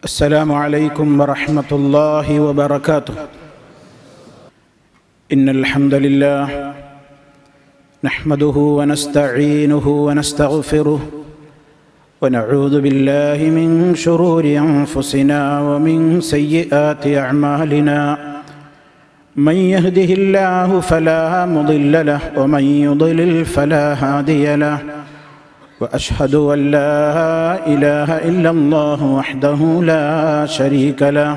السلام عليكم ورحمة الله وبركاته. إن الحمد لله نحمده ونستعينه ونستغفره ونعوذ بالله من شرور أنفسنا ومن سيئات أعمالنا. من يهده الله فلا مضل له ومن يضلل فلا هادي له. وأشهد أن لا إله إلا الله وحده لا شريك له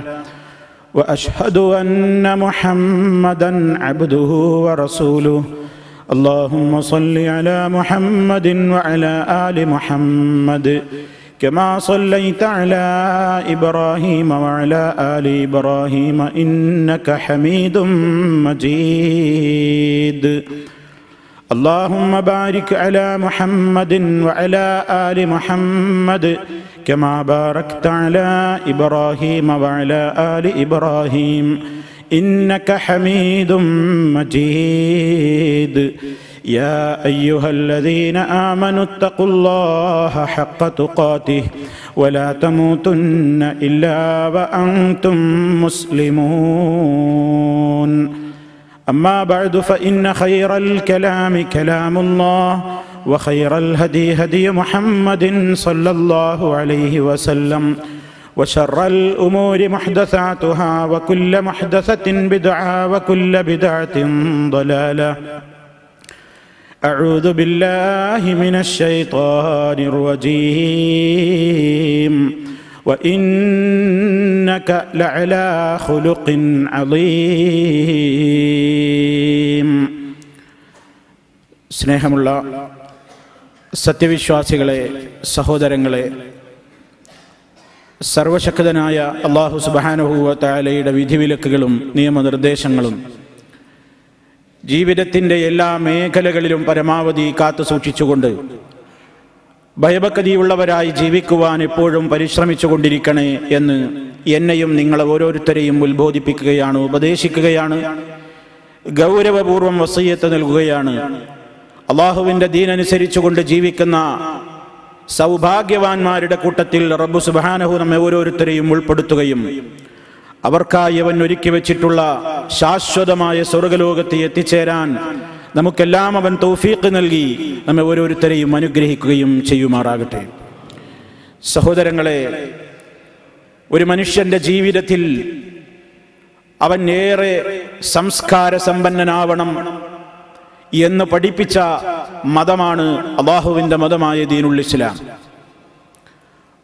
وأشهد أن محمدا عبده ورسوله. اللهم صل على محمد وعلى آل محمد كما صليت على إبراهيم وعلى آل إبراهيم إنك حميد مجيد. اللهم بارك على محمد وعلى آل محمد كما باركت على إبراهيم وعلى آل إبراهيم إنك حميد مجيد. يا أيها الذين آمنوا اتقوا الله حق تقاته ولا تموتن إلا وأنتم مسلمون. أما بعد فإن خير الكلام كلام الله وخير الهدي هدي محمد صلى الله عليه وسلم وشر الأمور محدثاتها وكل محدثة بدعة وكل بدعة ضلالة. أعوذ بالله من الشيطان الرجيم. وإنك لعلى خلق عظيم. സ്നേഹമുള്ള സത്യവിശ്വാസികളെ, സഹോദരങ്ങളെ, സർവശക്തനായ അല്ലാഹു സുബ്ഹാനഹു വ തആലയുടെ വിധിവിലക്കുകളും നിയമനിർദ്ദേശങ്ങളും ജീവിതത്തിൻ്റെ എല്ലാ മേഖലകളിലും പരമാവധി കാത്തു സൂക്ഷിച്ചുകൊണ്ട് ഭയഭക്തിയുള്ളവരായി ജീവിക്കുവാൻ എപ്പോഴും പരിശ്രമിച്ചു കൊണ്ടിരിക്കണേ എന്ന് എന്നെയും നിങ്ങളെ ഓരോരുത്തരെയും ഉത്ബോധിപ്പിക്കുകയാണ്, ഉപദേശിക്കുകയാണ്, ഗൗരവപൂർവം വസിയ്യത്ത് നൽകുകയാണ്. അള്ളാഹുവിൻ്റെ ദീനനുസരിച്ചുകൊണ്ട് ജീവിക്കുന്ന സൗഭാഗ്യവാന്മാരുടെ കൂട്ടത്തിൽ റബ്ബ് സുബ്ഹാനഹു നമ്മെ ഓരോരുത്തരെയും ഉൾപ്പെടുത്തുകയും അവർക്കായി അവൻ ഒരുക്കി വെച്ചിട്ടുള്ള ശാശ്വതമായ സ്വർഗ്ഗലോകത്ത് എത്തിച്ചേരാൻ നമുക്കെല്ലാം അവൻ തൗഫീഖ് നൽകി നമ്മെ ഓരോരുത്തരെയും അനുഗ്രഹിക്കുകയും ചെയ്യുമാറാകട്ടെ. സഹോദരങ്ങളെ, ഒരു മനുഷ്യന്റെ ജീവിതത്തിൽ അവൻ ഏറെ സംസ്കാര സമ്പന്നനാവണം എന്ന് പഠിപ്പിച്ച മതമാണ് അല്ലാഹുവിൻ്റെ മതമായ ദീനുൽ ഇസ്ലാം.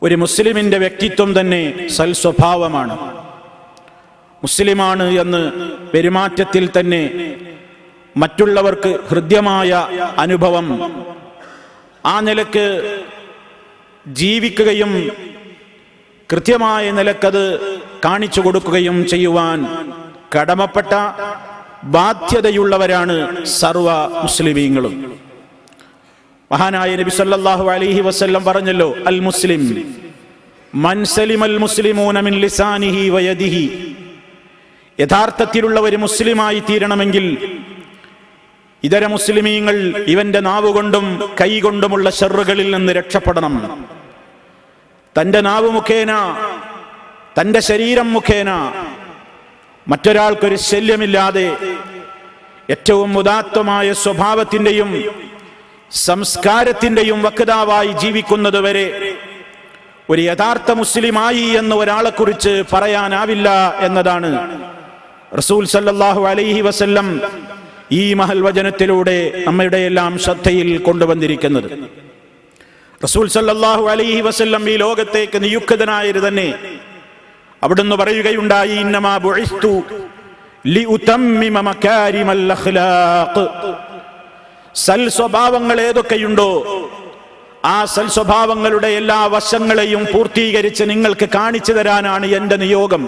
ഒരു മുസ്ലിമിന്റെ വ്യക്തിത്വം തന്നെ സൽസ്വഭാവമാണ്. മുസ്ലിമാണ് എന്ന് പെരുമാറ്റത്തിൽ തന്നെ മറ്റുള്ളവർക്ക് ഹൃദ്യമായ അനുഭവം, ആ നിലക്ക് ജീവിക്കുകയും കൃത്യമായ നിലക്കത് കാണിച്ചു കൊടുക്കുകയും ചെയ്യുവാൻ കടമപ്പെട്ട ബാധ്യതയുള്ളവരാണ് സർവ മുസ്ലിമീങ്ങളും. മഹാനായ നബി സല്ലല്ലാഹു അലൈഹി വസല്ലം പറഞ്ഞല്ലോ, അൽ മുസ്ലിം മൻ സലിമൽ മുസ്ലിമൂന മിൻ ലിസാനിഹി വയദിഹി. യഥാർത്ഥത്തിലുള്ള ഒരു മുസ്ലിമായി തീരണമെങ്കിൽ ഇതര മുസ്ലിമീങ്ങൾ ഇവന്റെ നാവുകൊണ്ടും കൈകൊണ്ടുമുള്ള ശർറുകളിൽ നിന്ന് രക്ഷപ്പെടണം. തന്റെ നാവ് മുഖേന, തന്റെ ശരീരം മുഖേന മറ്റൊരാൾക്കൊരു ശല്യമില്ലാതെ ഏറ്റവും ഉദാത്തമായ സ്വഭാവത്തിന്റെയും സംസ്കാരത്തിന്റെയും വക്താവായി ജീവിക്കുന്നതുവരെ ഒരു യഥാർത്ഥ മുസ്ലിമായി എന്ന് ഒരാളെക്കുറിച്ച് പറയാനാവില്ല എന്നതാണ് റസൂൽ സല്ലല്ലാഹു അലൈഹി വസല്ലം ഈ മഹൽ വചനത്തിലൂടെ നമ്മുടെ എല്ലാം ശ്രദ്ധയിൽ കൊണ്ടുവന്നിരിക്കുന്നത്. റസൂൽ സല്ലല്ലാഹു അലൈഹി വസല്ലം ഈ ലോകത്തേക്ക് നിയുക്തനായത് തന്നെ അവിടുന്ന് പറയുകയുണ്ടായി, ഇന്നമാ ബുഇസ്തു ലിഉതമ്മിമ മകാരിമൽ അഖ്ലാഖ്. സൽ സ്വഭാവങ്ങൾ ഏതൊക്കെയുണ്ടോ ആ സൽ സ്വഭാവങ്ങളുടെ എല്ലാ വശങ്ങളെയും പൂർത്തീകരിച്ച് നിങ്ങൾക്ക് കാണിച്ചു തരാനാണ് എൻ്റെ നിയോഗം.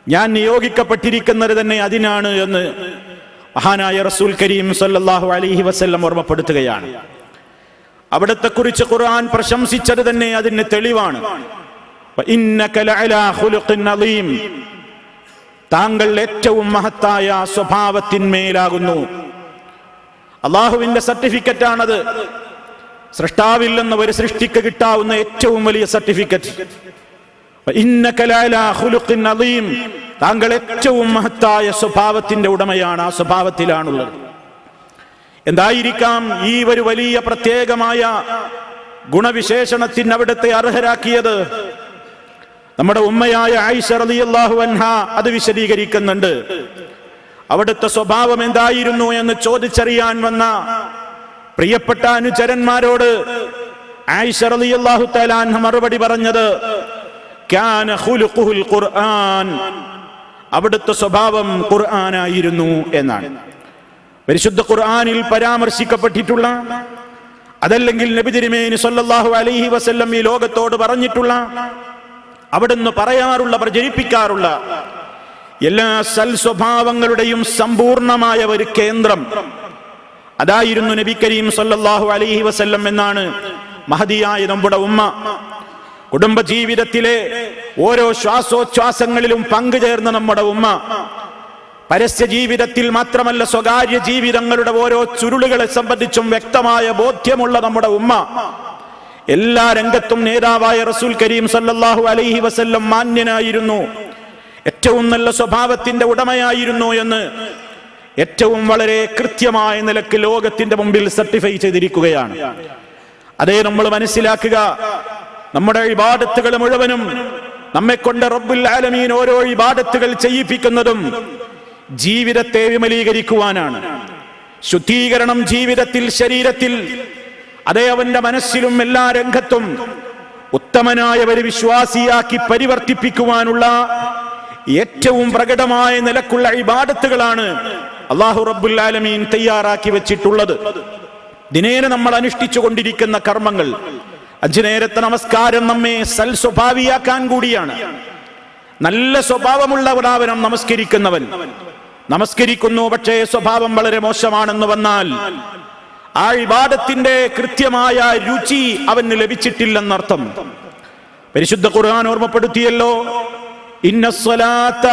ഞാൻ നിയോഗിക്കപ്പെട്ടിരിക്കുന്നത് തന്നെ അതിനാണ് എന്ന് മഹാനായ റസൂൽ കരീം സല്ലല്ലാഹു അലൈഹി വസല്ലം ഓർമ്മപ്പെടുത്തുകയാണ്. അവിടത്തെ കുറിച്ച് ഖുർആൻ പ്രശംസിച്ചത് തന്നെ അതിന് തെളിവാണ്. ഇന്നക ലഅലാ ഖുലുഖിൻ അളീം. താങ്കൾ ഏറ്റവും മഹത്തായ സ്വഭാവത്തിന്മേലാകുന്നു. അള്ളാഹുവിന്റെ സർട്ടിഫിക്കറ്റാണത്. സൃഷ്ടാവിൽ നിന്ന് ഒരു സൃഷ്ടിക്ക് കിട്ടാവുന്ന ഏറ്റവും വലിയ സർട്ടിഫിക്കറ്റ്. ഇന്നക ലഅലാ ഖുലുഖിൻ അദീം, താങ്കൾ ഏറ്റവും മഹത്തായ സ്വഭാവത്തിന്റെ ഉടമയാണ്, ആ സ്വഭാവത്തിലാണുള്ളത്. എന്തായിരിക്കാം ഈ ഒരു വലിയ പ്രത്യേകമായ ഗുണവിശേഷണത്തിന് അവിടുത്തെ അർഹരാക്കിയത്? നമ്മുടെ ഉമ്മയായ ആയിഷ റളിയല്ലാഹു അൻഹ അത് വിശദീകരിക്കുന്നുണ്ട്. അവിടുത്തെ സ്വഭാവം എന്തായിരുന്നു എന്ന് ചോദിച്ചറിയാൻ വന്ന പ്രിയപ്പെട്ട അനുചരന്മാരോട് ആയിഷ റളിയല്ലാഹു തആല അൻഹ മറുപടി പറഞ്ഞത് കാന ഖുലുഖുൽ ഖുർആൻ, അവിടുത്തെ സ്വഭാവം ഖുർആനായിരുന്നു എന്നാണ്. പരിശുദ്ധ ഖുർആനിൽ പരാമർശിക്കപ്പെട്ടിട്ടുള്ള, അതല്ലെങ്കിൽ നബി തിരുമേനി സല്ലല്ലാഹു അലൈഹി വസല്ലം ഈ ലോകത്തോട് പറഞ്ഞിട്ടുള്ള, അവിടുന്ന് പറയാറുള്ള, പ്രചരിപ്പിക്കാറുള്ള എല്ലാ സൽ സ്വഭാവങ്ങളുടെയും സമ്പൂർണമായ ഒരു കേന്ദ്രം അതായിരുന്നു നബി കരീം സല്ലല്ലാഹു അലൈഹി വസല്ലം എന്നാണ് മഹദിയായ നമ്മുടെ ഉമ്മ കുടുംബജീവിതത്തിലെ ഓരോ ശ്വാസോച്ഛ്വാസങ്ങളിലും പങ്കുചേർന്ന നമ്മുടെ ഉമ്മ, പരസ്യ ജീവിതത്തിൽ മാത്രമല്ല സ്വകാര്യ ജീവിതങ്ങളുടെ ഓരോ ചുരുളുകളെ സംബന്ധിച്ചും വ്യക്തമായ ബോധ്യമുള്ള നമ്മുടെ ഉമ്മ, എല്ലാ രംഗത്തും നേതാവായ റസൂൽ കരീം സല്ലല്ലാഹു അലൈഹി വസല്ലം മാന്യനായിരുന്നു, ഏറ്റവും നല്ല സ്വഭാവത്തിന്റെ ഉടമയായിരുന്നു എന്ന് ഏറ്റവും വളരെ കൃത്യമായ നിലക്ക് ലോകത്തിന്റെ മുമ്പിൽ സർട്ടിഫൈ ചെയ്തിരിക്കുകയാണ്. അതേ നമ്മൾ മനസ്സിലാക്കുക, നമ്മുടെ ഇബാദത്തുകൾ മുഴുവനും നമ്മെക്കൊണ്ട് റബ്ബുൽ ആലമീൻ ഓരോ ഇബാദത്തുകൾ ചെയ്യിപ്പിക്കുന്നതും ജീവിതത്തെ വിമലീകരിക്കുവാനാണ്. ശുദ്ധീകരണം ജീവിതത്തിൽ, ശരീരത്തിൽ, അതേ അവന്റെ മനസ്സിലും എല്ലാ രംഗത്തും ഉത്തമനായ ഒരു വിശ്വാസിയാക്കി പരിവർത്തിപ്പിക്കുവാനുള്ള ഏറ്റവും പ്രകടമായ നിലക്കുള്ള ഇബാദത്തുകളാണ് അല്ലാഹു റബ്ബുൽ ആലമീൻ തയ്യാറാക്കി വെച്ചിട്ടുള്ളത്. ദിനേന നമ്മൾ അനുഷ്ഠിച്ചു കൊണ്ടിരിക്കുന്ന കർമ്മങ്ങൾ, 5 നേരത്തെ നമസ്കാരം നമ്മെ സൽ സ്വഭാവിയാക്കാൻ കൂടിയാണ്. നല്ല സ്വഭാവമുള്ളവരാവനം നമസ്കരിക്കുന്നവൻ. നമസ്കരിക്കുന്നു, പക്ഷേ സ്വഭാവം വളരെ മോശമാണെന്ന് വന്നാൽ ആ ഇബാദത്തിന്റെ കൃത്യമായ രുചി അവന് ലഭിച്ചിട്ടില്ലെന്നർത്ഥം. പരിശുദ്ധ ഖുർആൻ ഓർമ്മപ്പെടുത്തിയല്ലോ, ഇന്നസ്സലാത്ത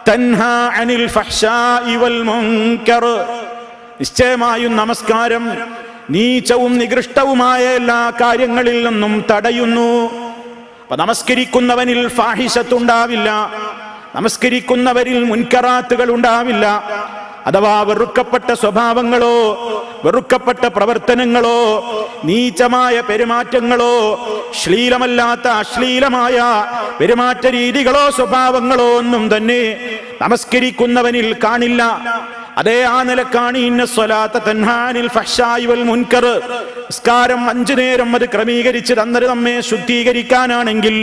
തൻഹാ അനിൽ ഫഹ്ശാഇ വൽ മുൻകർ, നിശ്ചയമായും നമസ്കാരം നീചവും നികൃഷ്ടവുമായ എല്ലാ കാര്യങ്ങളിൽ നിന്നും തടയുന്നു. അപ്പൊ നമസ്കരിക്കുന്നവനിൽ ഫാഹിഷത്തുണ്ടാവില്ല, നമസ്കരിക്കുന്നവരിൽ മുൻകറാത്തുകൾ ഉണ്ടാവില്ല, അഥവാ വെറുക്കപ്പെട്ട സ്വഭാവങ്ങളോ വെറുക്കപ്പെട്ട പ്രവർത്തനങ്ങളോ നീചമായ പെരുമാറ്റങ്ങളോ ശ്ലീലമല്ലാത്ത അശ്ലീലമായ പെരുമാറ്റ രീതികളോ സ്വഭാവങ്ങളോ ഒന്നും തന്നെ നമസ്കരിക്കുന്നവനിൽ കാണില്ല. അതേ ആ നിലക്കാണ് ഇന്ന സ്വലാത്ത തൻഹാ അനിൽ ഫഹ്ശാഇ വൽ മുൻകർ, നിസ്കാരം 5 നേരം അത് ക്രമീകരിച്ച് തന്നത് നമ്മെ ശുദ്ധീകരിക്കാനാണെങ്കിൽ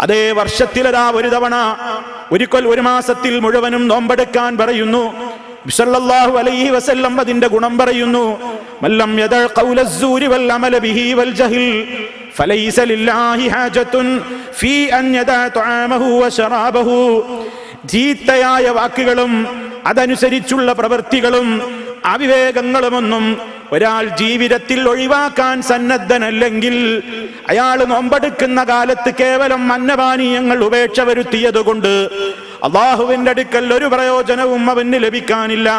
അതേ വർഷത്തിലതാ ഒരു തവണ, ഒരിക്കൽ ഒരു മാസത്തിൽ മുഴുവനും നോമ്പെടുക്കാൻ പറയുന്നു. സല്ലല്ലാഹു അലൈഹി വസല്ലം അതിന്റെ ഗുണം പറയുന്നു. മല്ലം യദൽ ഖൗലസ്സൂരി വൽ അമല ബിഹി വൽ ജഹൽ ഫലൈസ ലില്ലാഹി ഹാജത്തുൻ ഫീ അൻ യദഅ തആമഹു വശറാബഹു. ചീത്തയായ വാക്കുകളും അതനുസരിച്ചുള്ള പ്രവൃത്തികളും അവിവേകങ്ങളുമൊന്നും ഒരാൾ ജീവിതത്തിൽ ഒഴിവാക്കാൻ സന്നദ്ധനല്ലെങ്കിൽ അയാൾ നോമ്പെടുക്കുന്ന കാലത്ത് കേവലം അന്നപാനീയങ്ങൾ ഉപേക്ഷ വരുത്തിയത് കൊണ്ട് അള്ളാഹുവിന്റെ അടുക്കൽ ഒരു പ്രയോജനവും അവന് ലഭിക്കാനില്ല.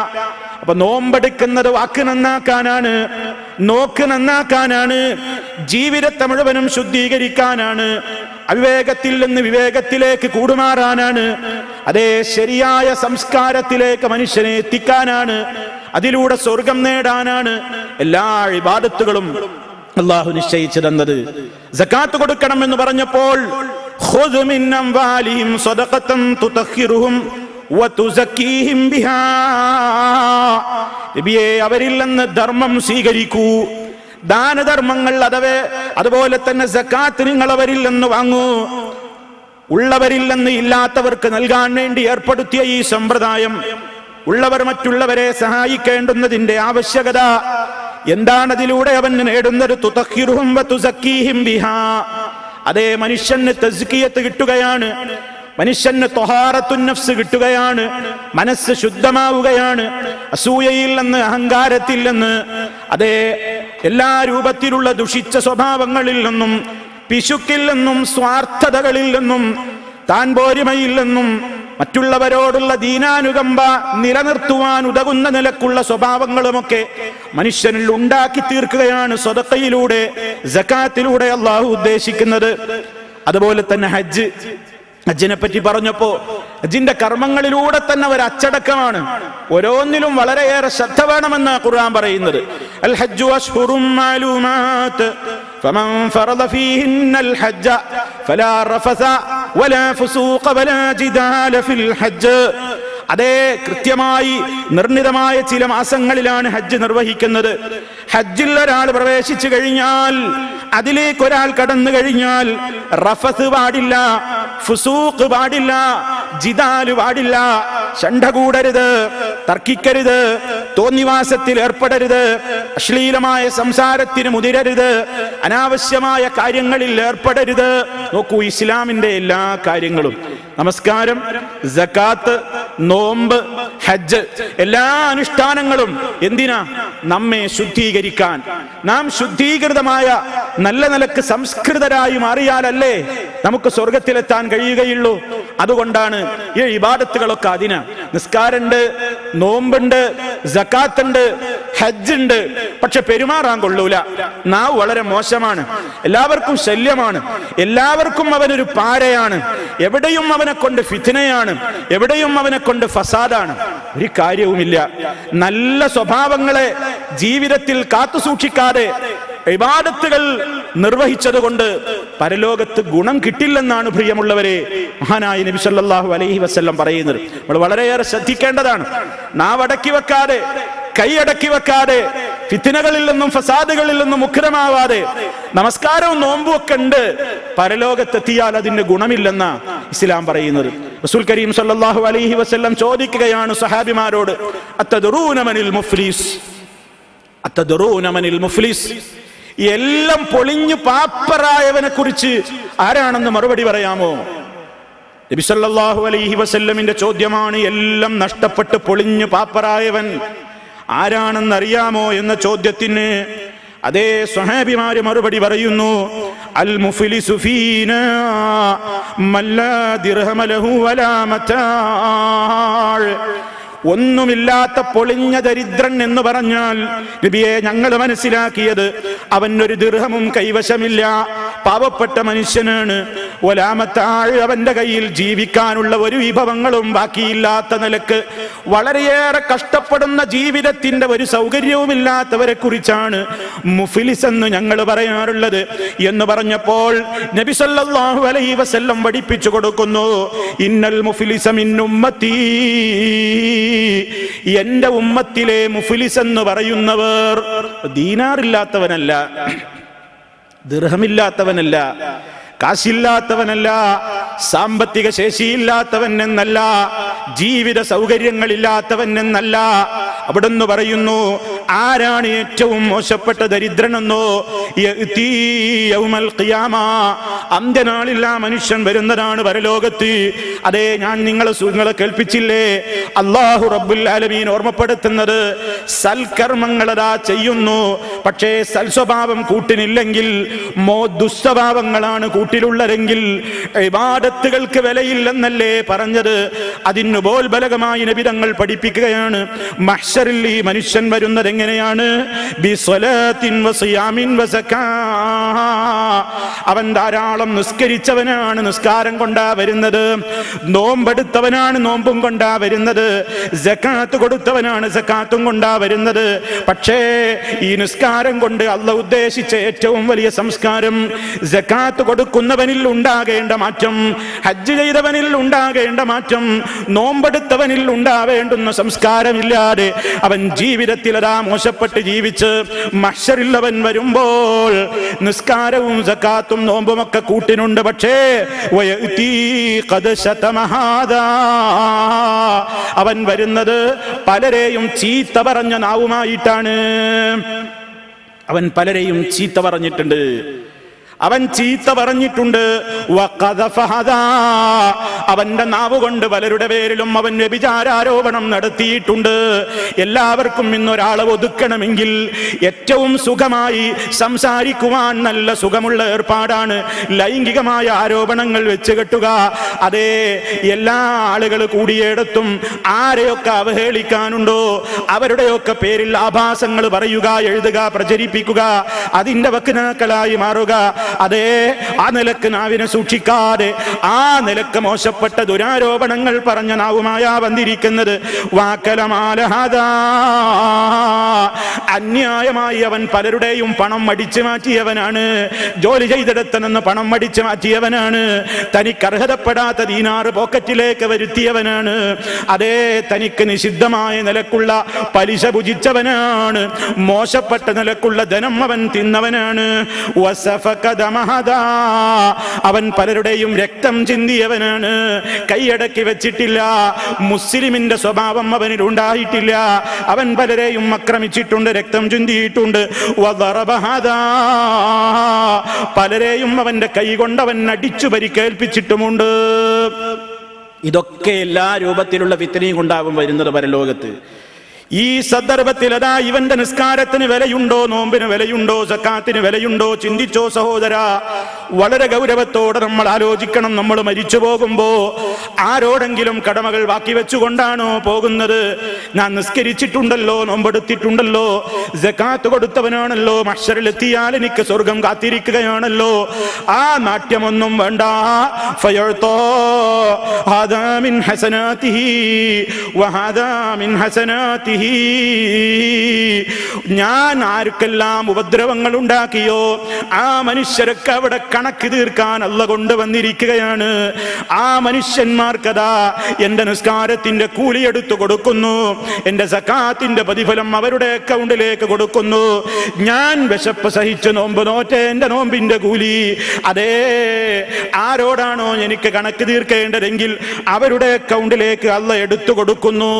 അപ്പൊ നോമ്പെടുക്കുന്നത് വാക്ക് നന്നാക്കാനാണ്, നോക്ക് നന്നാക്കാനാണ്, ജീവിതത്തെ മുഴുവനും ശുദ്ധീകരിക്കാനാണ്, അവിവേകത്തിൽ നിന്ന് വിവേകത്തിലേക്ക് കൂടുമാറാനാണ്, അതേ ശരിയായ സംസ്കാരത്തിലേക്ക് മനുഷ്യനെ എത്തിക്കാനാണ്, അതിലൂടെ സ്വർഗം നേടാനാണ് എല്ലാ ഇബാദത്തുകളും അല്ലാഹു നിശ്ചയിച്ചു തന്നത്. സകാത്ത് കൊടുക്കണം എന്ന് പറഞ്ഞപ്പോൾ ഖുദ് മിൻ അംവാലിഹിം സദഖതൻ തുതഖിറുഹും വതുസക്കീഹിം ബിഹാ, നബിയേ അവരിൽ നിന്ന് ധർമ്മം സ്വീകരിക്കൂ, ദാനധർമ്മങ്ങൾ അതുപോലെ തന്നെ സകാത്ത് നിങ്ങൾ അവരിൽ നിന്ന് വാങ്ങൂ. ഉള്ളവരിൽ നിന്ന് ഇല്ലാത്തവർക്ക് നൽകാൻ വേണ്ടി ഏർപ്പെടുത്തിയ ഈ സമ്പ്രദായം, ഉള്ളവർ മറ്റുള്ളവരെ സഹായിക്കേണ്ടുന്നതിന്റെ ആവശ്യകത എന്താണ്, അതിലൂടെ അവൻ നേടുന്നത് തുതഖിറുഹും വതുസക്കീഹിം ബിഹാ, അതേ മനുഷ്യന് തസ്കിയത്ത് കിട്ടുകയാണ്, മനുഷ്യന് ത്വഹാറത്തുൻ നഫ്സ് കിട്ടുകയാണ്, മനസ്സ് ശുദ്ധമാവുകയാണ്, അസൂയയിൽ നിന്ന് അഹങ്കാരത്തിൽ നിന്ന് അതേ എല്ലാ രൂപത്തിലുള്ള ദുഷിച്ച സ്വഭാവങ്ങളിൽ നിന്നും പിശുക്കിൽ നിന്നും സ്വാർത്ഥതകളിൽ നിന്നും താൻ പോരിമയിൽ നിന്നും മറ്റുള്ളവരോടുള്ള ദീനാനുകമ്പ നിലനിർത്തുവാൻ ഉതകുന്ന നിലക്കുള്ള സ്വഭാവങ്ങളുമൊക്കെ മനുഷ്യനിൽ ഉണ്ടാക്കി തീർക്കുകയാണ് സ്വതക്കയിലൂടെ സകാത്തിലൂടെ അള്ളാഹു ഉദ്ദേശിക്കുന്നത്. അതുപോലെ തന്നെ ഹജ്ജിനെ പറ്റി പറഞ്ഞപ്പോ ഹജ്ജിന്റെ കർമ്മങ്ങളിലൂടെ തന്നെ ഒരു അച്ചടക്കമാണ്. ഓരോന്നിലും വളരെയേറെ ശ്രദ്ധ വേണമെന്ന് ഖുർആൻ പറയുന്നത്. അൽ ഹജ്ജു അശ്ഹുറും മഅലൂമാത്ത് ഫമൻ ഫറദ ഫീഹിന്നൽ ഹജ്ജ ഫലാ റഫസ വലാ ഫുസൂഖ വലാ ജിദാല ഫിൽ ഹജ്ജ്. അതേ കൃത്യമായി നിർണിതമായ ചില മാസങ്ങളിലാണ് ഹജ്ജ് നിർവഹിക്കുന്നത്. ഹജ്ജിൽ ഒരാൾ പ്രവേശിച്ചു കഴിഞ്ഞാൽ, അതിലേക്ക് ഒരാൾ കടന്നു കഴിഞ്ഞാൽ റഫസ് പാടില്ല, ഫുസൂഖ് പാടില്ല, ജിദാല് പാടില്ല, ശണ്ഠ കൂടരുത്, തർക്കിക്കരുത്, തോന്നിവാസത്തിൽ ഏർപ്പെടരുത്, അശ്ലീലമായ സംസാരത്തിന് മുതിരരുത്, അനാവശ്യമായ കാര്യങ്ങളിൽ ഏർപ്പെടരുത്. നോക്കൂ, ഇസ്ലാമിന്റെ എല്ലാ കാര്യങ്ങളും, നമസ്കാരം, സകാത്ത്, നോമ്പ്, ഹജ്ജ്, എല്ലാ അനുഷ്ഠാനങ്ങളും എന്തിനാ? നമ്മെ ശുദ്ധീകരിക്കാൻ. നാം ശുദ്ധീകൃതമായ നല്ല നിലക്ക് സംസ്കൃതരായി മാറിയാലല്ലേ നമുക്ക് സ്വർഗത്തിലെത്താൻ കഴിയുകയുള്ളൂ. അതുകൊണ്ടാണ് ഈ ഇബാദത്തുകളൊക്കെ അതിനാ. നിസ്കാരമുണ്ട്, നോമ്പുണ്ട്, സകാത്തുണ്ട്, ഹജ്ജുണ്ട്, പക്ഷെ പെരുമാറാൻ കൊള്ളൂല. നാവ് വളരെ മോശമാണ്, എല്ലാവർക്കും ശല്യമാണ്, എല്ലാവർക്കും അവനൊരു പാരയാണ്, എവിടെയും അവനെ കൊണ്ട് ഫിത്നയാണ്, എവിടെയും അവനെ കൊണ്ട് ഫസാദാണ്. ഒരു കാര്യവുമില്ല. നല്ല സ്വഭാവങ്ങളെ ജീവിതത്തിൽ കാത്തു സൂക്ഷിക്കാതെ ഇബാദത്തുകൾ നിർവഹിച്ചത് കൊണ്ട് പരലോകത്ത് ഗുണം കിട്ടില്ലെന്നാണ് പ്രിയമുള്ളവരെ മഹാനായ നബി സല്ലല്ലാഹു അലൈഹി വസല്ലം പറയുന്നത്. നമ്മൾ വളരെയേറെ ശ്രദ്ധിക്കേണ്ടതാണ്. നാവടക്കി വെക്കാതെ, കൈയടക്കി വെക്കാതെ, ഫിത്നകളിൽ നിന്നും ഫസാദുകളിൽ നിന്നും മുഖരമാവാതെ നമസ്കാരവും നോമ്പും ഒക്കെ ഉണ്ട്, പരലോകത്തെത്തിയാൽ അതിന് ഗുണമില്ലെന്നാ ഇസ്ലാം പറയുന്നത്. റസൂൽ കരീം സല്ലല്ലാഹു അലൈഹി വസല്ലം ചോദിക്കുകയാണ് സഹാബിമാരോട്, അത്തദറൂന മനിൽ മുഫ്ലിസ്, അത്തദറൂന മനിൽ മുഫ്ലിസ്, എല്ലാം പൊളിഞ്ഞു പാപ്പറായവനെ കുറിച്ച് ആരാണെന്ന് മറുപടി പറയാമോ? നബി സല്ലല്ലാഹു അലൈഹി വസല്ലമിന്റെ ചോദ്യമാണ്, എല്ലാം നഷ്ടപ്പെട്ട് പൊളിഞ്ഞു പാപ്പറായവൻ ആരാണെന്നറിയാമോ എന്ന ചോദ്യത്തിന് അതേ സ്വഹാബിമാര് മറുപടി പറയുന്നു, അൽ മുഫ്ലിസു ഫീനാ മല്ലാ ദിർഹമ ലഹു വലാ മതാ. ഒന്നുമില്ലാത്ത പൊളിഞ്ഞ ദരിദ്രൻ എന്ന് പറഞ്ഞാൽ നബിയെ ഞങ്ങൾ മനസ്സിലാക്കിയത് അവനൊരു ദിർഹമും കൈവശമില്ല, പാവപ്പെട്ട മനുഷ്യനാണ്. ഒലാമത്താഴ്, അവന്റെ കയ്യിൽ ജീവിക്കാനുള്ള ഒരു വിഭവങ്ങളും ബാക്കിയില്ലാത്ത നിലക്ക് വളരെയേറെ കഷ്ടപ്പെടുന്ന ജീവിതത്തിന്റെ ഒരു സൗകര്യവുമില്ലാത്തവരെ കുറിച്ചാണ് മുഫ്ലിസ് എന്ന് ഞങ്ങൾ പറയാറുള്ളത് എന്ന് പറഞ്ഞപ്പോൾ നബി സല്ലല്ലാഹു അലൈഹി വസല്ലം പഠിപ്പിച്ചു കൊടുക്കുന്നു, ഇന്നൽ മുഫ്ലിസ മിൻ ഉമ്മത്തി, എന്റെ ഉമ്മത്തിലെ മുഫ്ലിസ് എന്ന് പറയുന്നവർ ദീനാറില്ലാത്തവനല്ല, ദിർഹമില്ലാത്തവനല്ല, കാശില്ലാത്തവനല്ല, സാമ്പത്തിക ശേഷിയില്ലാത്തവൻ എന്നല്ല, ജീവിത സൗകര്യങ്ങളില്ലാത്തവൻ എന്നല്ല. അവിടുന്ന് പറയുന്നു, ആരാണ് ഏറ്റവും മോശപ്പെട്ട ദരിദ്രനെന്നോ, അന്ത്യനാളിൽ ആ മനുഷ്യൻ വരുന്നതാണ് പരലോകത്ത്. അതേ, ഞാൻ നിങ്ങളെ കേൾപ്പിച്ചില്ലേ, അല്ലാഹു റബ്ബുൽ ആലമീൻ ഓർമ്മപ്പെടുത്തുന്നത് സൽക്കർമ്മങ്ങളതാ ചെയ്യുന്നു, പക്ഷേ സൽസ്വഭാവം കൂട്ടിനില്ലെങ്കിൽ, ദുസ്വഭാവങ്ങളാണ് കൂട്ടിലുള്ളതെങ്കിൽ ഇബാദത്തുകൾക്ക് വിലയില്ലെന്നല്ലേ പറഞ്ഞത്. അതിന് ബോൽബലകമായി നബി തങ്ങൾ പഠിപ്പിക്കുകയാണ്, മഹ്ശറിൽ ഈ മനുഷ്യൻ വരുന്നത് എങ്ങനെയാണ്? ബിസ്വലാത്തിൻ വസിയാമിൻ വസകാ. അവൻ ധാരാളം നിസ്കരിച്ചവനാണ്, നിസ്കാരം കൊണ്ടാ വരുന്നത്. നോമ്പെടുത്തവനാണ്, നോമ്പും കൊണ്ടാ വരുന്നത്. സകാത്ത് കൊടുത്തവനാണ്, സകാത്തും കൊണ്ടാ വരുന്നത്. പക്ഷേ ഈ നിസ്കാരം കൊണ്ട് അല്ലാഹു ഉദ്ദേശിച്ച ഏറ്റവും വലിയ സംസ്കാരം, സകാത്ത് കൊടുക്കുന്നവനിൽ ഉണ്ടാകേണ്ട മാറ്റം, ഹജ്ജ് ചെയ്തവനിൽ ഉണ്ടാകേണ്ട മാറ്റം, നോമ്പെടുത്തവനിൽ ഉണ്ടാവേണ്ടുന്ന സംസ്കാരമില്ലാതെ അവൻ ജീവിതത്തിൽ അതാ മോശപ്പെട്ട് ജീവിച്ച് മഹ്ശറിൽ അവൻ വരുമ്പോൾ നിസ്കാരവും സകാത്തും നോമ്പുമൊക്കെ കൂട്ടിനുണ്ട്, പക്ഷേ അവൻ വരുന്നത് പലരെയും ചീത്ത പറഞ്ഞ നാവുമായിട്ടാണ്. അവൻ പലരെയും ചീത്ത പറഞ്ഞിട്ടുണ്ട്, അവൻ ചീത്ത പറഞ്ഞിട്ടുണ്ട്. അവന്റെ നാവ് കൊണ്ട് പലരുടെ പേരിലും അവൻ വ്യഭിചാരാരോപണം നടത്തിയിട്ടുണ്ട്. എല്ലാവർക്കും ഇന്നൊരാളെ ഒതുക്കണമെങ്കിൽ ഏറ്റവും സുഖമായി സംസാരിക്കുവാൻ നല്ല സുഖമുള്ള ഏർപ്പാടാണ് ലൈംഗികമായ ആരോപണങ്ങൾ വെച്ച് കെട്ടുക. അതേ, എല്ലാ ആളുകൾ കൂടിയിടത്തും ആരെയൊക്കെ അവഹേളിക്കാനുണ്ടോ അവരുടെയൊക്കെ പേരിൽ ആഭാസങ്ങൾ പറയുക, എഴുതുക, പ്രചരിപ്പിക്കുക, അതിന്റെ വക്താക്കളായി മാറുക. അതേ ആ നിലക്ക് നാവിനെ സൂക്ഷിക്കാതെ ആ നിലക്ക് മോശപ്പെട്ട ദുരാരോപണങ്ങൾ പറഞ്ഞ നാവുമായാ വന്നിരിക്കുന്നത്. അന്യായമായി അവൻ പലരുടെയും പണം അടിച്ചു മാറ്റിയവനാണ്. ജോലി ചെയ്തെടുത്ത് നിന്ന് പണം അടിച്ചു മാറ്റിയവനാണ്. തനിക്ക് അർഹതപ്പെടാത്ത ദീനാറ് പോക്കറ്റിലേക്ക് വരുത്തിയവനാണ്. അതേ തനിക്ക് നിഷിദ്ധമായ നിലക്കുള്ള പലിശ ഭുജിച്ചവനാണ്. മോശപ്പെട്ട നിലക്കുള്ള ധനം അവൻ തിന്നവനാണ്. അവൻ പലരുടെയും രക്തം ചിന്തിയവനാണ്. കൈയടക്കി വെച്ചിട്ടില്ല. മുസ്ലിമിന്റെ സ്വഭാവം അവനിൽ ഉണ്ടായിട്ടില്ല. അവൻ പലരെയും ആക്രമിച്ചിട്ടുണ്ട്, രക്തം ചിന്തിയിട്ടുണ്ട്. പലരെയും അവന്റെ കൈ കൊണ്ടവൻ അടിച്ചു പരിക്കേൽപ്പിച്ചിട്ടുമുണ്ട്. ഇതൊക്കെ എല്ലാ രൂപത്തിലുള്ള ഫിത്നയും കൊണ്ടാവും വരുന്നത് പരലോകത്ത്. ഈ സന്ദർഭത്തിൽ അതാ ഇവന്റെ നിസ്കാരത്തിന് വിലയുണ്ടോ, നോമ്പിന് വിലയുണ്ടോ, സക്കാത്തിന് വിലയുണ്ടോ? ചിന്തിച്ചോ സഹോദര. വളരെ ഗൗരവത്തോടെ നമ്മൾ ആലോചിക്കണം. നമ്മൾ മരിച്ചു പോകുമ്പോ ആരോടെങ്കിലും കടമകൾ ബാക്കി വെച്ചുകൊണ്ടാണോ പോകുന്നത്? ഞാൻ നിസ്കരിച്ചിട്ടുണ്ടല്ലോ, നോമ്പെടുത്തിട്ടുണ്ടല്ലോ, സക്കാത്ത് കൊടുത്തവനാണല്ലോ, മഹ്ശറിലെത്തിയാൽ എനിക്ക് സ്വർഗം കാത്തിരിക്കുകയാണല്ലോ. ആ നാട്യമൊന്നും വേണ്ട. ഞാൻ ആർക്കെല്ലാം ഉപദ്രവങ്ങൾ ഉണ്ടാക്കിയോ ആ മനുഷ്യരൊക്കെ അവിടെ കണക്ക് തീർക്കാൻ അല്ലാഹു കൊണ്ടുവന്നിരിക്കുകയാണ്. ആ മനുഷ്യന്മാർക്കതാ എന്റെ നിസ്കാരത്തിന്റെ കൂലി എടുത്തു കൊടുക്കുന്നു, എന്റെ സക്കാത്തിന്റെ പ്രതിഫലം അവരുടെ അക്കൗണ്ടിലേക്ക് കൊടുക്കുന്നു. ഞാൻ വിശപ്പ് സഹിച്ച് നോമ്പ് നോറ്റ എന്റെ നോമ്പിന്റെ കൂലി അതേ ആരോടാണോ എനിക്ക് കണക്ക് തീർക്കേണ്ടതെങ്കിൽ അവരുടെ അക്കൗണ്ടിലേക്ക് അല്ലാഹു എടുത്തു കൊടുക്കുന്നു.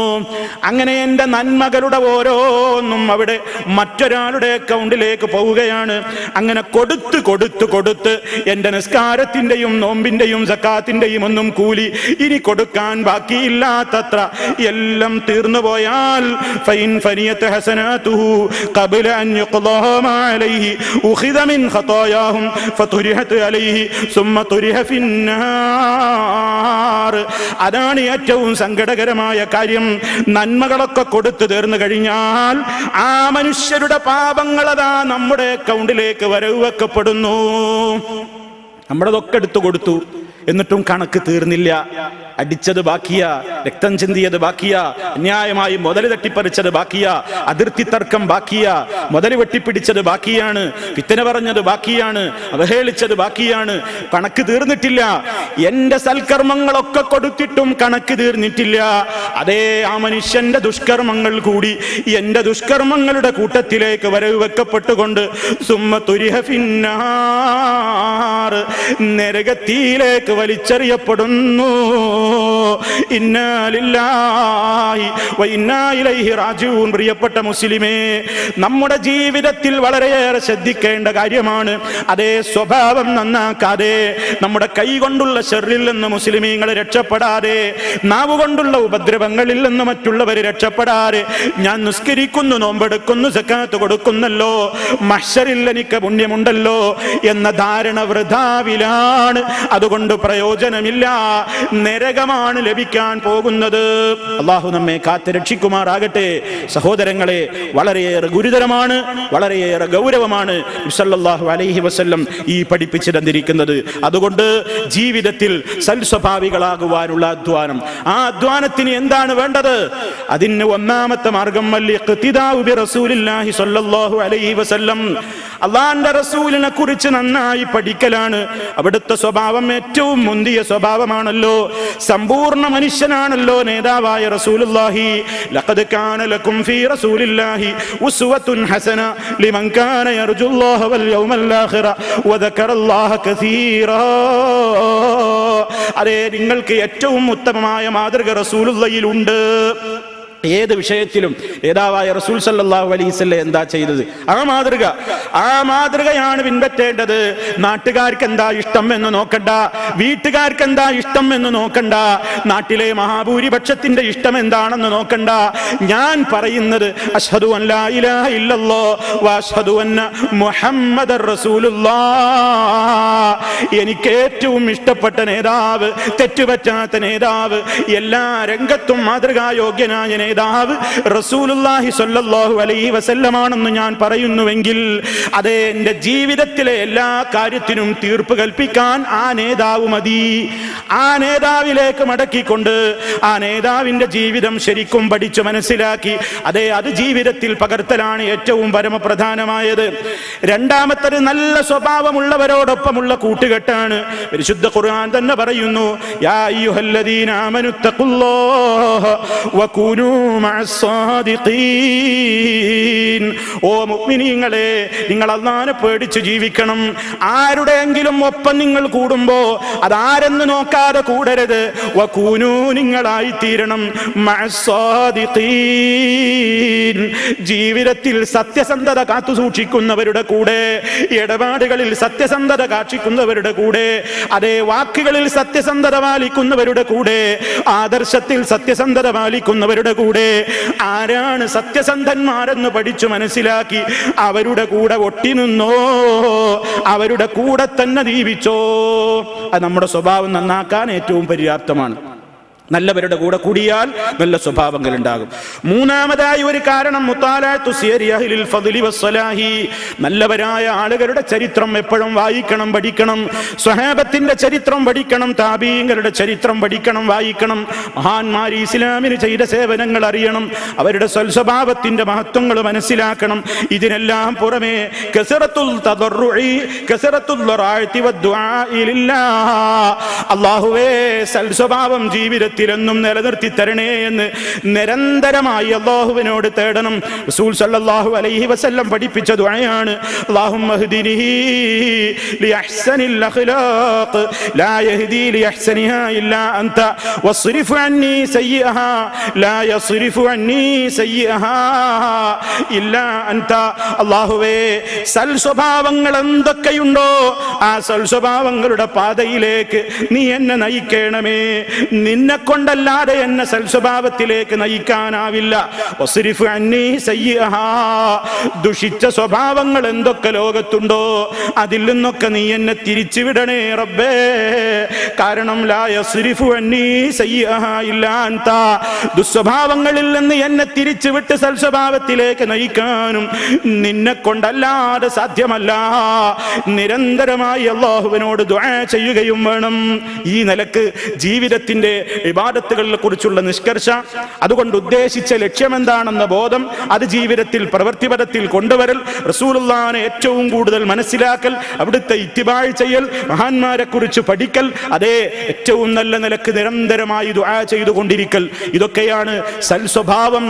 അങ്ങനെ എന്റെ നന്മകളുടെ ഓരോന്നും അവിടെ മറ്റൊരാളുടെ അക്കൗണ്ടിലേക്ക് പോവുകയാണ്. അങ്ങനെ കൊടുത്ത് കൊടുത്ത് കൊടുത്ത് എന്റെ നിസ്കാരത്തിന്റെയും നോമ്പിന്റെയും സക്കാത്തിന്റെയും ഒന്നും കൂലി ഇനി കൊടുക്കാൻ ബാക്കിയില്ലാത്തത്ര എല്ലാം തീർന്നു പോയാൽ ഫൈൻ ഫനിയത ഹസനാതുഹു ഖബല അൻ യുഖ്ളാ മാ അലൈഹി ഉഖിദ മിൻ ഖതായാഹും ഫതുരിഹത് അലൈഹി സുമ്മ തുരിഹ ഫിന്നാർ. അതാണ് ഏറ്റവും സങ്കടകരമായ കാര്യം. നന്മകളൊക്കെ കൊടുത്തു തീർന്നു കഴിഞ്ഞാൽ ആ മനുഷ്യരുടെ പാപങ്ങളതാ നമ്മുടെ അക്കൗണ്ടിലേക്ക് വരവ് വെക്കപ്പെടുന്നു. നമ്മളതൊക്കെ എടുത്തു കൊടുത്തു, എന്നിട്ടും കണക്ക് തീർന്നില്ല. അടിച്ചത് ബാക്കിയാ, രക്തം ചിന്തിയത് ബാക്കിയാ, അന്യായമായി മുതൽ തട്ടിപ്പറിച്ചത് ബാക്കിയാ, അതിർത്തി തർക്കം ബാക്കിയാ, മുതൽ വെട്ടിപ്പിടിച്ചത് ബാക്കിയാണ്, ഫിത്ന പറഞ്ഞത് ബാക്കിയാണ്, അവഹേളിച്ചത് ബാക്കിയാണ്. കണക്ക് തീർന്നിട്ടില്ല. എന്റെ സൽക്കർമ്മങ്ങളൊക്കെ കൊടുത്തിട്ടും കണക്ക് തീർന്നിട്ടില്ല. അതേ ആ മനുഷ്യന്റെ ദുഷ്കർമ്മങ്ങൾ കൂടി എന്റെ ദുഷ്കർമ്മങ്ങളുടെ കൂട്ടത്തിലേക്ക് വരവ് വെക്കപ്പെട്ടുകൊണ്ട് സുമ്മ തുരിഹ ഫിന്നാർ, നരകത്തിലേക്ക് വലിച്ചെറിയപ്പെടുന്നു. ഇന്നാ ലില്ലാഹി വ ഇന്നാ ഇലൈഹി റാജിഊൻ. പ്രിയപ്പെട്ട മുസ്ലിമേ, നമ്മുടെ ജീവിതത്തിൽ വളരെയേറെ ശ്രദ്ധിക്കേണ്ട കാര്യമാണ്. അതേ സ്വഭാവം നന്നാക്കാതെ, നമ്മുടെ കൈ കൊണ്ടുള്ള ശർറിൽ നിന്ന് മുസ്ലിമീങ്ങൾ രക്ഷപ്പെടാതെ, നാവ് കൊണ്ടുള്ള ഉപദ്രവങ്ങളിൽ നിന്ന് മറ്റുള്ളവർ രക്ഷപ്പെടാതെ, ഞാൻ നിസ്കരിക്കുന്നു, നോമ്പെടുക്കുന്നു, സക്കാത്ത് കൊടുക്കുന്നല്ലോ, മഹ്ശറിൽ എനിക്ക് പുണ്യമുണ്ടല്ലോ എന്ന ധാരണ വൃഥാവിലാണ്. അതുകൊണ്ട് പ്രയോജനമില്ല. നരകമാണ് ലഭിക്കാൻ പോകുന്നത്. അള്ളാഹു നമ്മെ കാത്ത് രക്ഷിക്കുമാറാകട്ടെ. സഹോദരങ്ങളെ, വളരെയേറെ ഗുരുതരമാണ്, വളരെയേറെ ഗൗരവമാണ് സല്ലല്ലാഹു അലൈഹി വസല്ലം ഈ പഠിപ്പിച്ചു തന്നിരിക്കുന്നത്. അതുകൊണ്ട് ജീവിതത്തിൽ സൽസ്വഭാവികളാകുവാനുള്ള അധ്വാനം, ആ അധ്വാനത്തിന് എന്താണ് വേണ്ടത്? അതിന് ഒന്നാമത്തെ മാർഗം ഇഖ്തിദാഉ ബി റസൂലില്ലാഹി സ്വല്ലല്ലാഹു അലൈഹി വസല്ലം, അള്ളാഹുവിന്റെ റസൂലിനെ കുറിച്ച് നന്നായി പഠിക്കലാണ്. അവിടുത്തെ സ്വഭാവം ഏറ്റവും മുന്തിയ സ്വഭാവമാണല്ലോ, സമ്പൂർണ്ണ മനുഷ്യനാണല്ലോ നേതാവായ റസൂലുള്ളാഹി. ലഖദ് കാന ലക്കും ഫീ റസൂലില്ലാഹി ഉസ്വത്തുൻ ഹസന ലിമൻ കാന യർജുല്ലാഹ വൽ യൗമൽ ആഖിറ വദക്കറല്ലാഹ കസീറാ. അതേ, നിങ്ങൾക്ക് ഏറ്റവും ഉത്തമമായ മാതൃക റസൂലുള്ളാഹിയിലുണ്ട്. ഏത് വിഷയത്തിലും നേതാവായ റസൂൽ സല്ലല്ലാഹു അലൈഹി വസല്ലം എന്താ ചെയ്തത്, ആ മാതൃകയാണ് പിൻപറ്റേണ്ടത്. നാട്ടുകാർക്ക് എന്താ ഇഷ്ടം എന്ന് നോക്കണ്ട, വീട്ടുകാർക്ക് എന്താ ഇഷ്ടം എന്ന് നോക്കണ്ട, നാട്ടിലെ മഹാഭൂരിപക്ഷത്തിന്റെ ഇഷ്ടം എന്താണെന്ന് നോക്കണ്ട. ഞാൻ പറയുന്നത് അശ്ഹദു അൻ ലാ ഇലാഹ ഇല്ലല്ലാഹ് വ അശ്ഹദു അന്ന മുഹമ്മദർ റസൂലുള്ളാഹ്. എനിക്ക് ഏറ്റവും ഇഷ്ടപ്പെട്ട നേതാവ്, തെറ്റുപറ്റാത്ത നേതാവ്, എല്ലാ രംഗത്തും മാതൃകായോഗ്യനായ നേതാവ് നേതാവ് റസൂലുള്ളാഹി സ്വല്ലല്ലാഹു അലൈഹി വസല്ലമാണെന്ന് ഞാൻ പറയുന്നുവെങ്കിൽ അതേ എൻ്റെ ജീവിതത്തിലെ എല്ലാ കാര്യത്തിനും തീർപ്പ് കൽപ്പിക്കാൻ ആ നേതാവ് മതി. ആ നേതാവിലേക്ക് മടക്കിക്കൊണ്ട് ആ നേതാവിൻ്റെ ജീവിതം ശരിക്കും പഠിച്ചു മനസ്സിലാക്കി അതേ അത് ജീവിതത്തിൽ പകർത്തലാണ് ഏറ്റവും പരമപ്രധാനമായത്. രണ്ടാമത്തത് നല്ല സ്വഭാവമുള്ളവരോടൊപ്പമുള്ള കൂട്ടുകെട്ടാണ്. പരിശുദ്ധ ഖുർആൻ തന്നെ പറയുന്നു, യാ അയ്യുഹല്ലദീന ആമനു തഖുല്ലാഹ വകൂനൂ മഅസ്സാദിഖീൻ. ഓ മുഅ്മിനീങ്ങളെ, നിങ്ങൾ അല്ലാഹുവിനെ പേടിച്ച് ജീവിക്കണം. ആരുടെയെങ്കിലും ഒപ്പം നിങ്ങൾ കൂടുമ്പോ അതാരെന്ന് നോക്കാതെ കൂടരുത്. വകൂനൂ, നിങ്ങളായി തീരണം മഅസ്സാദിഖീൻ, ജീവിതത്തിൽ സത്യസന്ധത കാത്തു സൂക്ഷിക്കുന്നവരുടെ കൂടെ, ഇടപാടുകളിൽ സത്യസന്ധത കാക്ഷിക്കുന്നവരുടെ കൂടെ, അതേ വാക്കുകളിൽ സത്യസന്ധത പാലിക്കുന്നവരുടെ കൂടെ, ആദർശത്തിൽ സത്യസന്ധത പാലിക്കുന്നവരുടെ കൂടെ. ആരാണ് സത്യസന്ധന്മാരെന്ന് പഠിച്ചു മനസ്സിലാക്കി അവരുടെ കൂടെ ഒട്ടി നിന്നോ, അവരുടെ കൂടെ തന്നെ ജീവിച്ചോ. അത് നമ്മുടെ സ്വഭാവം നന്നാക്കാൻ ഏറ്റവും പര്യാപ്തമാണ്. നല്ലവരുടെ കൂടെ കൂടിയാൽ നല്ല സ്വഭാവങ്ങൾ ഉണ്ടാകും. മൂന്നാമതായി ഒരു കാരണം മുത്താലഅത്തു സിയരി അഹ്ലിൽ ഫദ്ലി വസ്സലാഹി, നല്ലവരായ ആളുകളുടെ ചരിത്രം എപ്പോഴും വായിക്കണം, പഠിക്കണം. സ്വഹാബത്തിന്റെ ചരിത്രം പഠിക്കണം, താബീങ്ങളുടെ ചരിത്രം പഠിക്കണം, വായിക്കണം. മഹാന്മാർ ഇസ്ലാമിന് ചെയ്ത സേവനങ്ങൾ അറിയണം, അവരുടെ സ്വഭാവത്തിന്റെ മഹത്വങ്ങൾ മനസ്സിലാക്കണം. ഇതിനെല്ലാം പുറമെ കസറത്തുൽ തദർറുഇ കസറത്തുൽ ദറാഅതി വദ്ദുആഇ ലില്ലാഹ്, അല്ലാഹുവേ സൽസ്വഭാവം ജീവിതത്തിൽ െന്നും നിലനിർത്തി തരണേ എന്ന് നിരന്തരമായി അല്ലാഹുവിനോട് തേടണം. റസൂൽ സല്ലല്ലാഹു അലൈഹി വസല്ലം പഠിപ്പിച്ച ദുആയാണ്, അല്ലാഹുമ്മ ഹ്ദിനി ലിഅഹ്സനിൽ അഖ്ലാഖ് ലാ യഹ്ദി ലിഅഹ്സനിഹാ ഇല്ലാ അൻത വസ്രിഫ് അന്നി സയ്യിഅഹാ ലാ യസ്രിഫു അന്നി സയ്യിഅഹാ ഇല്ലാ അൻത. അല്ലാഹുവേ, സൽ സ്വഭാവങ്ങൾ എന്തൊക്കെയുണ്ടോ ആ സൽ സ്വഭാവങ്ങളുടെ പാതയിലേക്ക് നീ എന്നെ നയിക്കണമേ. നിന്നെ കൊണ്ടല്ലാതെ എന്നെ സൽസ്വഭാവത്തിലേക്ക് നയിക്കാനാവില്ല. വസ്രിഫ് അന്നി സയ്യിഅഹാ, ദുഷിച്ച സ്വഭാവങ്ങൾ എന്തൊക്കെ ലോകത്തുണ്ടോ അതിൽ നിന്നൊക്കെ നീ എന്നെ തിരിച്ചുവിടണേ റബ്ബേ. കാരണം ലാ യസ്രിഫു അന്നി സയ്യിഅഹാ ഇല്ലാ അൻത, ദുസ്വഭാവങ്ങളിൽ നിന്ന് എന്നെ തിരിച്ചുവിട്ട് സൽസ്വഭാവത്തിലേക്ക് നയിക്കാനും നിന്നെ കൊണ്ടല്ലാതെ സാധ്യമല്ല. നിരന്തരമായി അല്ലാഹുവിനോട് ദുആ ചെയ്യുകയും വേണം. ഈ നിലക്ക് ജീവിതത്തിന്റെ ഇബാദത്തുകളെ കുറിച്ചുള്ള നിഷ്കർഷ, അതുകൊണ്ട് ഉദ്ദേശിച്ച ലക്ഷ്യമെന്താണെന്ന ബോധം, അത് ജീവിതത്തിൽ പ്രവൃത്തിപരത്തിൽ കൊണ്ടുവരൽ, റസൂലുള്ളാഹിനെ ഏറ്റവും കൂടുതൽ മനസ്സിലാക്കൽ, അവിടുത്തെ ഇത്തിബാഅ് ചെയ്യൽ, മഹാന്മാരെ കുറിച്ച് പഠിക്കൽ, അതേ ഏറ്റവും നല്ല നിലക്ക് നിരന്തരമായി ദുആ ചെയ്തുകൊണ്ടിരിക്കൽ. ഇതൊക്കെയാണ് സൽസ്വഭാവം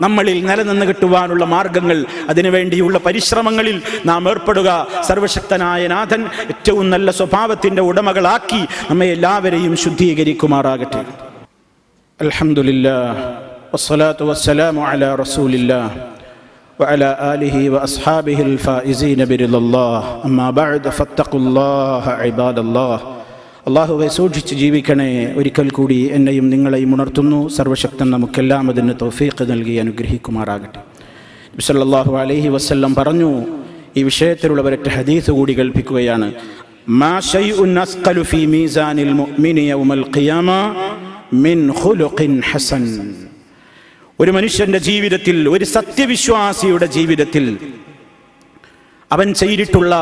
നമ്മളിൽ നിലനിന്ന് കിട്ടുവാനുള്ള മാർഗങ്ങൾ. അതിനുവേണ്ടിയുള്ള പരിശ്രമങ്ങളിൽ നാം ഏർപ്പെടുക. സർവശക്തനായ നാഥൻ ഏറ്റവും നല്ല സ്വഭാവത്തിന്റെ ഉടമകളാക്കി നമ്മെ എല്ലാവരെയും ശുദ്ധീകരിക്കുമാറാകട്ടെ. അൽഹംദുലില്ലാഹ് വസ്സലാത്തു വസ്സലാമു അലാ റസൂലില്ലാഹ് വഅലാ ആലിഹി വഅസ്ഹാബിഹിൽ ഫായിസീന ബിറിദല്ലാഹ്. അമ്മാ ബഅദ് ഫത്തഖുല്ലാഹ ഇബാദല്ലാഹ്. അള്ളാഹുവെ, സൂക്ഷിച്ച് ജീവിക്കണേ. ഒരിക്കൽ കൂടി എന്നെയും നിങ്ങളെയും ഉണർത്തുന്നു. സർവശക്തൻ നമുക്കെല്ലാം അതിന് തൗഫീഖ് നൽകി അനുഗ്രഹിക്കുമാറാകട്ടെ. നബി സല്ലല്ലാഹു അലൈഹി വസല്ലം പറഞ്ഞു, ഈ വിഷയത്തിലുള്ള ഒരൊറ്റ ഹദീസ് കൂടി കേൾപ്പിക്കുകയാണ്. മാ ശൈഉൻ അസ്ഖലു ഫീ മീസാനിൽ മുഅ്മിനി യൗമൽ ഖിയാമ മിൻ ഖുലുഖിൻ ഹസൻ. ഒരു മനുഷ്യന്റെ ജീവിതത്തിൽ, ഒരു സത്യവിശ്വാസിയുടെ ജീവിതത്തിൽ അവൻ ചെയ്തിട്ടുള്ള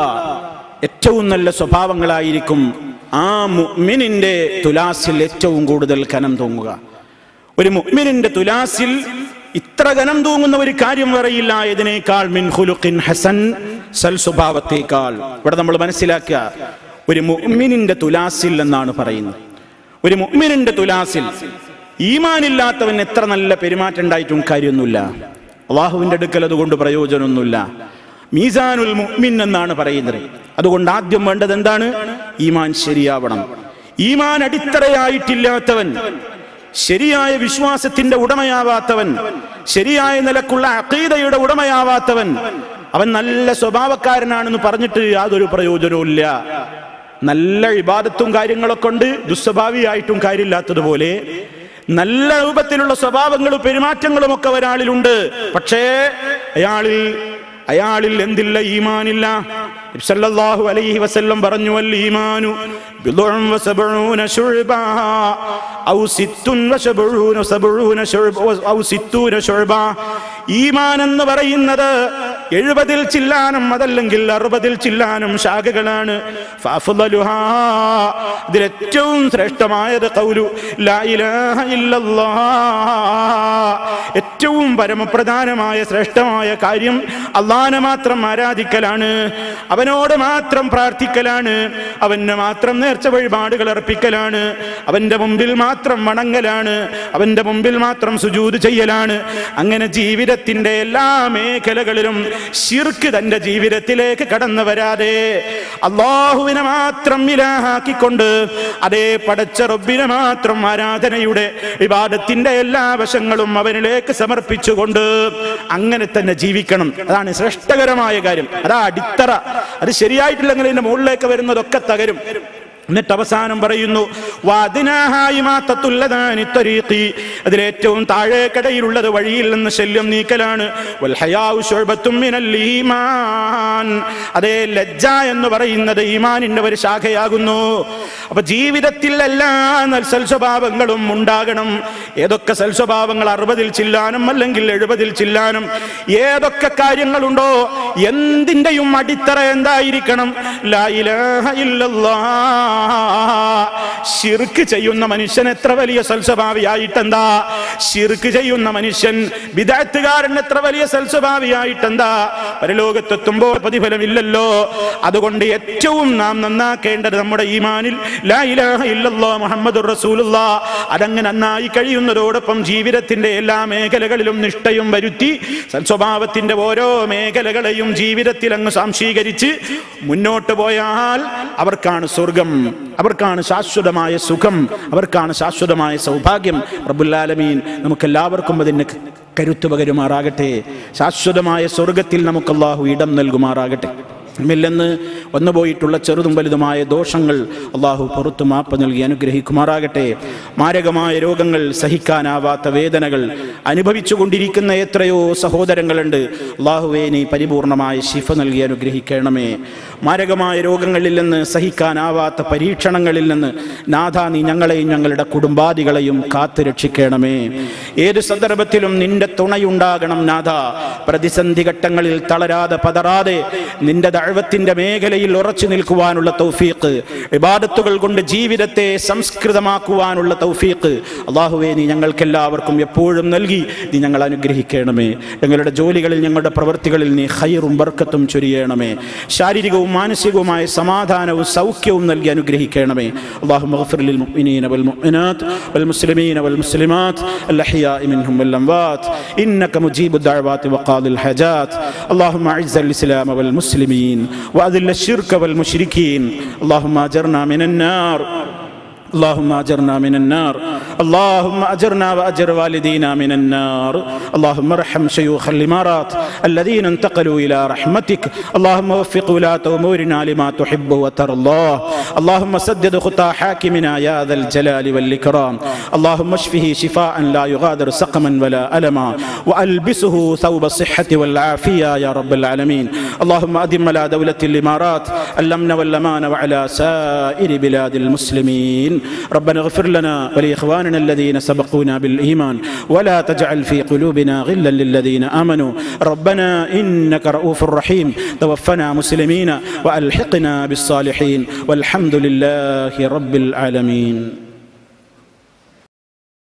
ഏറ്റവും നല്ല സ്വഭാവങ്ങളായിരിക്കും ആ മുഅ്മിനിന്റെ തുലാസിൽ ഏറ്റവും കൂടുതൽ കനം തൂങ്ങുക. ഒരു മുഅ്മിനിന്റെ തുലാസിൽ ഇത്ര കനം തൂങ്ങുന്ന ഒരു കാര്യം പറയില്ല ഇതിനേക്കാൾ, മിൻ ഖുലുഖിൻ ഹസൻ, സൽ സ്വഭാവത്തേക്കാൾ. ഇവിടെ നമ്മൾ മനസ്സിലാക്കുക, ഒരു മുഅ്മിനിന്റെ തുലാസിൽ എന്നാണ് പറയുന്നത്. ഒരു മുഅ്മിനിന്റെ തുലാസിൽ ഈമാനില്ലാത്തവൻ എത്ര നല്ല പെരുമാറ്റം ഉണ്ടായിട്ടും കാര്യമൊന്നുമില്ല. അല്ലാഹുവിന്റെ അടുക്കൽ അതുകൊണ്ട് പ്രയോജനമൊന്നുമില്ല. മീസാനുൽ മുഅ്മിൻ എന്നാണ് പറയുന്നത്. അതുകൊണ്ട് ആദ്യം വേണ്ടത് എന്താണ്? ഈമാൻ ശരിയാവണം. ഈമാൻ അടിത്തറയായിട്ടില്ലാത്തവൻ, ശരിയായ വിശ്വാസത്തിന്റെ ഉടമയാവാത്തവൻ, ശരിയായ നിലക്കുള്ള അഖീദയുടെ ഉടമയാവാത്തവൻ, അവൻ നല്ല സ്വഭാവക്കാരനാണെന്ന് പറഞ്ഞിട്ട് യാതൊരു പ്രയോജനവുമില്ല. നല്ല ഇബാദത്തും കാര്യങ്ങളൊക്കെ ഉണ്ട്, ദുസ്വഭാവിയായിട്ടും കാര്യമില്ലാത്തതുപോലെ നല്ല രൂപത്തിലുള്ള സ്വഭാവങ്ങളും പെരുമാറ്റങ്ങളും ഒക്കെ ഒരാളിലുണ്ട്. പക്ഷേ അയാളിൽ എന്തില്ല? ഈമാനില്ല. സല്ലല്ലാഹു അലൈഹി വസല്ലം പറഞ്ഞു, വൽ ഈമാനു ബിദ്ഉൻ വസബഊന ശുഅബ ഔ സിത്തുൻ വസബഊന ശുഅബ ഔ സിത്തൂന ശുഅബ. ഈമാൻ എന്ന് പറയുന്നത് 70 ചില്ലാനം, അതല്ലെങ്കിൽ 60 ചില്ലാനം ശാഖകളാണ്. ഫഅഫ്ളലുഹാ, ഇതിലേറ്റവും ശ്രേഷ്ഠമായത് ഖൗലു ലാ ഇലാഹ ഇല്ലല്ലാഹ്. ഏറ്റവും പരമപ്രധാനമായ ശ്രേഷ്ഠമായ കാര്യം അല്ലാഹനെ മാത്രം ആരാധിക്കലാണ്, അവനോട് മാത്രം പ്രാർത്ഥിക്കലാണ്, അവന് മാത്രം നേർച്ച വഴിപാടുകൾ അർപ്പിക്കലാണ്, അവന്റെ മുമ്പിൽ മാത്രം വണങ്ങലാണ്, അവന്റെ മുമ്പിൽ മാത്രം സുജൂദ് ചെയ്യലാണ്. അങ്ങനെ ജീവിതത്തിന്റെ എല്ലാ മേഖലകളിലും ശിർക്ക് തന്റെ ജീവിതത്തിലേക്ക് കടന്നു വരാതെ അല്ലാഹുവിനെ മാത്രം ഇലാഹാക്കിക്കൊണ്ട്, അതേ പടച്ച റബ്ബിനെ മാത്രം ആരാധനയുടെ ഇബാദത്തിന്റെ എല്ലാ വശങ്ങളും അവനിലേക്ക് സമർപ്പിച്ചുകൊണ്ട് അങ്ങനെ തന്നെ ജീവിക്കണം. അതാണ് ശ്രേഷ്ഠകരമായ കാര്യം, അതാ അടിത്തറ. അത് ശരിയായിട്ടില്ലെങ്കിൽ ഇതിന്റെ മുകളിലേക്ക് വരുന്നതൊക്കെ തകരും. എന്നിട്ട് അവസാനം പറയുന്നു, അതിലേറ്റവും താഴേക്കടയിലുള്ളത് വഴിയിൽ നിന്ന് ശല്യം നീക്കലാണ്. അതേ ലജ്ജ എന്ന് പറയുന്നത് ഈമാനിന്റെ ഒരു ശാഖയാകുന്നു. അപ്പൊ ജീവിതത്തിൽ എല്ലാ സൽസ്വഭാവങ്ങളും ഉണ്ടാകണം. ഏതൊക്കെ സൽസ്വഭാവങ്ങൾ 60 ചില്ലാനും അല്ലെങ്കിൽ 70 ചില്ലാനും ഏതൊക്കെ കാര്യങ്ങളുണ്ടോ എന്തിന്റെയും അടിത്തറ എന്തായിരിക്കണം? ലാ ഇലാഹ ഇല്ലല്ലാഹ്. ശിർക്ക് ചെയ്യുന്ന മനുഷ്യൻ എത്ര വലിയ സൽസ്വഭാവിയായിട്ടെന്താ? ശിർക്ക് ചെയ്യുന്ന മനുഷ്യൻ, ബിദ്അത്തുകാരൻ എത്ര വലിയ സൽസ്വഭാവിയായിട്ടെന്താ? പരലോകത്തെത്തുമ്പോൾ പ്രതിഫലമില്ലല്ലോ. അതുകൊണ്ട് ഏറ്റവും നാം നന്നാക്കേണ്ടത് നമ്മുടെ ഈമാനിൽ ലാ ഇലാഹ ഇല്ലല്ലാഹ് മുഹമ്മദുർ റസൂലുള്ളാഹ് അതങ്ങ് നന്നായി കഴിയുന്നതോടൊപ്പം ജീവിതത്തിന്റെ എല്ലാ മേഖലകളിലും നിഷ്ഠയും വരുത്തി സൽസ്വഭാവത്തിന്റെ ഓരോ മേഖലകളെയും ജീവിതത്തിൽ അങ്ങ് സാംശീകരിച്ച് മുന്നോട്ട് പോയാൽ അവർക്കാണ് സ്വർഗം, അവർക്കാണ് ശാശ്വതമായ സുഖം, അവർക്കാണ് ശാശ്വതമായ സൗഭാഗ്യം. റബ്ബുൽ ആലമീൻ നമുക്കെല്ലാവർക്കും അതിന് കരുത്ത് പകരുമാറാകട്ടെ. ശാശ്വതമായ സ്വർഗത്തിൽ നമുക്ക് അല്ലാഹു ഇടം നൽകുമാറാകട്ടെ. നമ്മില്ലെന്ന് വന്നുപോയിട്ടുള്ള ചെറുതും വലുതുമായ ദോഷങ്ങൾ അള്ളാഹു പുറത്തു മാപ്പ് നൽകി അനുഗ്രഹിക്കുമാറാകട്ടെ. മാരകമായ രോഗങ്ങൾ, സഹിക്കാനാവാത്ത വേദനകൾ അനുഭവിച്ചു കൊണ്ടിരിക്കുന്ന എത്രയോ സഹോദരങ്ങളുണ്ട്. അള്ളാഹുവേ, നീ പരിപൂർണമായ ശിഫ നൽകി അനുഗ്രഹിക്കണമേ. മാരകമായ രോഗങ്ങളിൽ നിന്ന്, സഹിക്കാനാവാത്ത പരീക്ഷണങ്ങളിൽ നിന്ന് നാഥ നീ ഞങ്ങളെയും ഞങ്ങളുടെ കുടുംബാദികളെയും കാത്തു രക്ഷിക്കണമേ. ഏത് സന്ദർഭത്തിലും നിന്റെ തുണയുണ്ടാകണം നാഥ. പ്രതിസന്ധി ഘട്ടങ്ങളിൽ തളരാതെ പതറാതെ നിന്റെ ദഅവത്തിന്റെ മേഖലയിൽ ഉറച്ചു നിൽക്കുവാനുള്ള തൗഫീഖ്, ഇബാദത്തുകൾ കൊണ്ട് ജീവിതത്തെ സംസ്കൃതമാക്കുവാനുള്ള തൗഫീഖ് അല്ലാഹുവേ നീ ഞങ്ങൾക്കെല്ലാവർക്കും എപ്പോഴും നൽകി നീ ഞങ്ങൾ അനുഗ്രഹിക്കണമേ. ഞങ്ങളുടെ ജോലികളിൽ, ഞങ്ങളുടെ പ്രവൃത്തികളിൽ നീ ഖൈറും ബർക്കത്തും ചൊരിയണമേ. ശാരീരികവും മാനസികവുമായ സമാധാനവും സൗഖ്യവും നൽകി അനുഗ്രഹിക്കണമേ. അല്ലാഹുമ്മ ഗ്ഫിർ ലിൽ മുഅ്മിനീന വൽ മുഅ്മിനാത്ത് വൽ മുസ്ലിമീന വൽ മുസ്ലിമാത്ത് അൽ അഹ്യാഇ മിൻഹും വൽ അംവാത്ത് ഇന്നക മുജീബുദ് ദഅവാതി വഖാദിൽ ഹജാത്ത്. അല്ലാഹുമ്മ അഇസ്സൽ ഇസ്ലാമ വൽ മുസ്ലിമീൻ وأذل الشرك والمشركين. اللهم أجرنا من النار، اللهم أجرنا من النار، اللهم أجرنا وأجر والدينا من النار. اللهم ارحم شيوخ الإمارات الذين انتقلوا إلى رحمتك. اللهم وفق ولاة أمورنا لما تحب وترضاه. اللهم سدد خطى حاكمنا يا ذا الجلال والإكرام. اللهم اشفه شفاء لا يغادر سقما ولا ألما، وألبسه ثوب الصحة والعافية يا رب العالمين. اللهم أدم على دولة الإمارات الأمن والأمان وعلى سائر بلاد المسلمين. ربنا اغفر لنا ولإخواننا الذين سبقونا بالإيمان ولا تجعل في قلوبنا غلا للذين آمنوا ربنا إنك رؤوف رحيم. توفنا مسلمين وألحقنا بالصالحين والحمد لله رب العالمين.